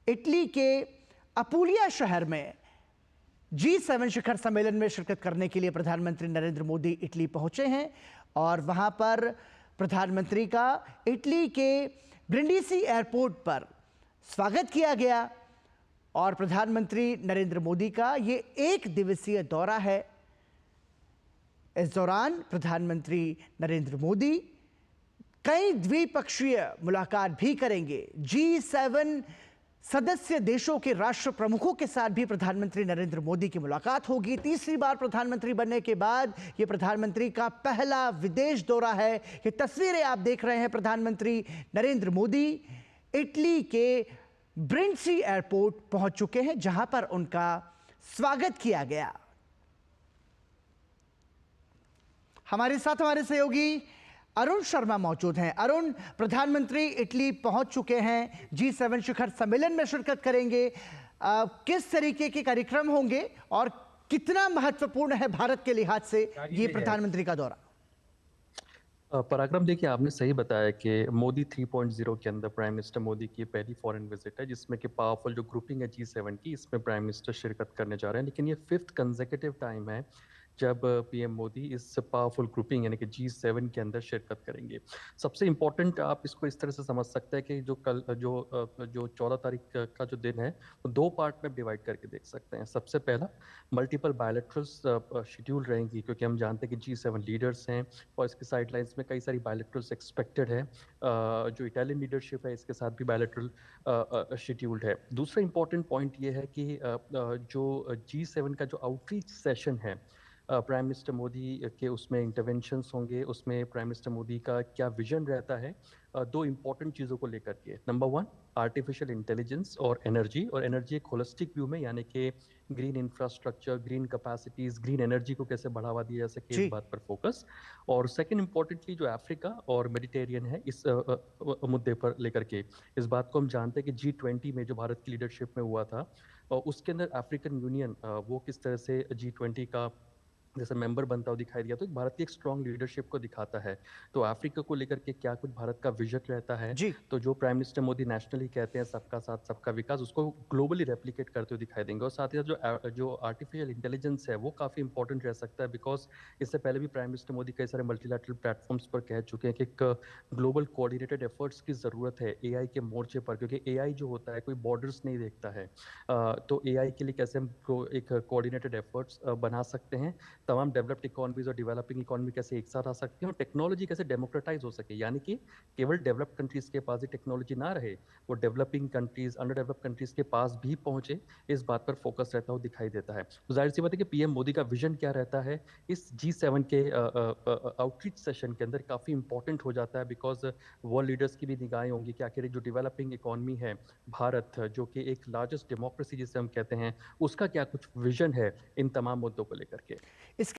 Italy के Apulia शहर में G7 शिखर सम्मेलन में शिरकत करने के लिए प्रधानमंत्री नरेंद्र मोदी इटली पहुंचे हैं और वहां पर प्रधानमंत्री का इटली के ब्रिंडीसी एयरपोर्ट पर स्वागत किया गया। और प्रधानमंत्री नरेंद्र मोदी का ये 1 दिवसीय दौरा है। इस दौरान प्रधानमंत्री नरेंद्र मोदी कई द्विपक्षीय मुलाकात भी करेंगे। G7 सदस्य देशों के राष्ट्र प्रमुखों के साथ भी प्रधानमंत्री नरेंद्र मोदी की मुलाकात होगी। तीसरी बार प्रधानमंत्री बनने के बाद यह प्रधानमंत्री का पहला विदेश दौरा है। ये तस्वीरें आप देख रहे हैं, प्रधानमंत्री नरेंद्र मोदी इटली के ब्रिंडीसी एयरपोर्ट पहुंच चुके हैं, जहां पर उनका स्वागत किया गया। हमारे साथ हमारे सहयोगी अरुण शर्मा मौजूद हैं। अरुण, प्रधानमंत्री इटली पहुंच चुके हैं, G7 शिखर सम्मेलन में शिरकत करेंगे। किस तरीके के कार्यक्रम होंगे और कितना महत्वपूर्ण है भारत के लिहाज से ये प्रधानमंत्री का दौरा? पराक्रम, देखिए, आपने सही बताया कि मोदी 3.0 के अंदर प्राइम मिनिस्टर मोदी की पहली फॉरेन विजिट है, जिसमें कि पावरफुल जो ग्रुपिंग है G7 की, इसमें प्राइम मिनिस्टर शिरकत करने जा रहे हैं। लेकिन ये 5th कंसेक्यूटिव टाइम है जब पीएम मोदी इस पावरफुल ग्रुपिंग यानी कि G7 के अंदर शिरकत करेंगे। सबसे इम्पोर्टेंट आप इसको इस तरह से समझ सकते हैं कि जो 14 तारीख का जो दिन है वो 2 पार्ट में डिवाइड करके देख सकते हैं। सबसे पहला, मल्टीपल बायलैटरल्स शेड्यूल रहेंगी, क्योंकि हम जानते हैं कि G7 लीडर्स हैं और इसके साइडलाइंस में कई सारी बायलैटरल्स एक्सपेक्टेड है। जो इटालियन लीडरशिप है, इसके साथ भी बायलैटरल शेड्यूल्ड है। दूसरा इंपॉर्टेंट पॉइंट ये है कि जो G7 का जो आउटरीच सेशन है, प्राइम मिनिस्टर मोदी के उसमें इंटरवेंशंस होंगे। उसमें प्राइम मिनिस्टर मोदी का क्या विजन रहता है 2 इंपॉर्टेंट चीज़ों को लेकर के। नंबर 1, आर्टिफिशियल इंटेलिजेंस और एनर्जी एक होलिस्टिक व्यू में, यानी कि green infrastructure, green capacities, green energy को कैसे बढ़ावा दिया जा सके, इस बात पर फोकस। और सेकंड इंपॉर्टेंटली जो अफ्रीका और मेडिटेरियन है, इस मुद्दे पर लेकर के। इस बात को हम जानते हैं कि G20 में जो भारत की लीडरशिप में हुआ था, उसके अंदर अफ्रीकन यूनियन वो किस तरह से G20 का जैसे मेंबर बनता हुआ दिखाई दिया, तो भारत की एक स्ट्रॉन्ग लीडरशिप को दिखाता है। तो अफ्रीका को लेकर के क्या कुछ भारत का विजन रहता है, तो जो प्राइम मिनिस्टर मोदी नेशनली कहते हैं सबका साथ सबका विकास, उसको ग्लोबली रेप्लिकेट करते हुए दिखाई देंगे। और साथ ही साथ जो आर्टिफिशियल इंटेलिजेंस है वो काफ़ी इंपॉर्टेंट रह सकता है, बिकॉज इससे पहले भी प्राइम मिनिस्टर मोदी कई सारे मल्टीलैटरल प्लेटफॉर्म्स पर कह चुके हैं कि एक ग्लोबल कोऑर्डिनेटेड एफर्ट्स की ज़रूरत है एआई के मोर्चे पर, क्योंकि एआई जो होता है कोई बॉर्डर्स नहीं देखता है। तो एआई के लिए कैसे हम एक कोऑर्डिनेटेड एफर्ट्स बना सकते हैं, तमाम डेवलप्ड इकोनॉमीज और डेवलपिंग इकोनॉमी कैसे एक साथ आ सकती हैं, और टेक्नोलॉजी कैसे डेमोक्रेटाइज हो सके, यानी कि केवल डेवलप्ड कंट्रीज के पास ही टेक्नोलॉजी ना रहे, वो developing countries, under developed countries के पास भी पहुंचे, इस बात पर फोकस रहता हुआ दिखाई देता है। तो जाहिर सी बात है कि पीएम मोदी का विजन क्या रहता है इस G7 के आउटरीच सेशन के अंदर, काफ़ी इंपॉर्टेंट हो जाता है, बिकॉज वर्ल्ड लीडर्स की भी निगाहें होंगी कि आखिर जो डेवलपिंग इकोनॉमी है भारत, जो कि एक लार्जेस्ट डेमोक्रेसी जिसे हम कहते हैं, उसका क्या कुछ विजन है इन तमाम मुद्दों को लेकर के।